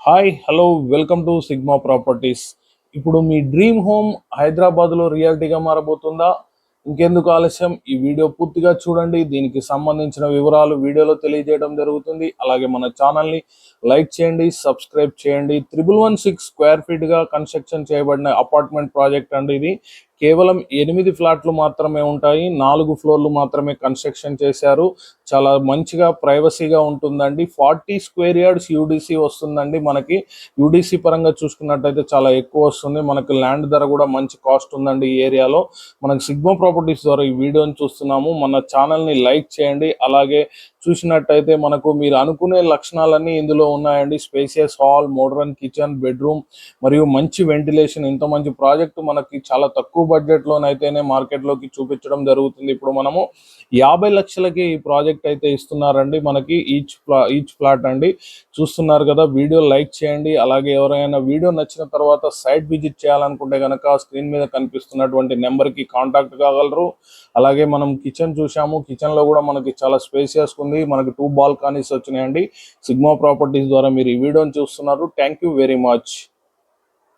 Hi hello welcome to sigma properties. ఇప్పుడు మీ dream home హైదరాబాద్లో రియాలిటీగా మారబోతుందా? ఇంకెందుకు ఆలస్యం, ఈ వీడియో పూర్తిగా చూడండి. దీనికి సంబంధించిన వివరాలు వీడియోలో తెలియజేయడం జరుగుతుంది. అలాగే మన ఛానల్ని లైక్ చేయండి, సబ్స్క్రైబ్ చేయండి. 1116 స్క్వేర్ ఫీట్గా కన్స్ట్రక్షన్ చేయబడిన అపార్ట్మెంట్ ప్రాజెక్ట్ అండి. ఇది కేవలం 8 ఫ్లాట్లు మాత్రమే ఉంటాయి. 4 ఫ్లోర్లు మాత్రమే కన్స్ట్రక్షన్ చేశారు. చాలా మంచిగా ప్రైవసీగా ఉంటుందండి. 40 స్క్వేర్ యార్డ్స్ యూడిసి వస్తుందండి. మనకి యూడిసి పరంగా చూసుకున్నట్టయితే చాలా ఎక్కువ వస్తుంది. మనకి ల్యాండ్ ధర కూడా మంచి కాస్ట్ ఉందండి ఈ ఏరియాలో. మనకి సిగ్మా ప్రాపర్టీస్ ద్వారా ఈ వీడియోని చూస్తున్నాము. మన ఛానల్ని లైక్ చేయండి. అలాగే చూసినట్టయితే మనకు మీరు అనుకునే లక్షణాలన్నీ ఇందులో ఉన్నాయండి. Spacious hall, modern kitchen, bedroom మరియు మంచి వెంటిలేషన్. ఇంత మంచి ప్రాజెక్టు మనకి చాలా తక్కువ బడ్జెట్లోనైతేనే మార్కెట్లోకి చూపించడం జరుగుతుంది. ఇప్పుడు మనము 50 లక్షలకి ఈ ప్రాజెక్ట్ అయితే ఇస్తున్నారండి మనకి ఈచ్ ఫ్లాట్ అండి. చూస్తున్నారు కదా, వీడియో లైక్ చేయండి. అలాగే ఎవరైనా వీడియో నచ్చిన తర్వాత సైట్ విజిట్ చేయాలనుకుంటే కనుక స్క్రీన్ మీద కనిపిస్తున్నటువంటి నెంబర్కి కాంటాక్ట్ కాగలరు. అలాగే మనం కిచెన్ చూసాము. కిచెన్లో కూడా మనకి చాలా స్పేసియస్ ఉంది. మనకి 2 బాల్కనీస్ వచ్చినాయండి. సిగ్మా ప్రాపర్టీస్ ద్వారా మీరు ఈ వీడియోని చూస్తున్నారు. Thank you very much.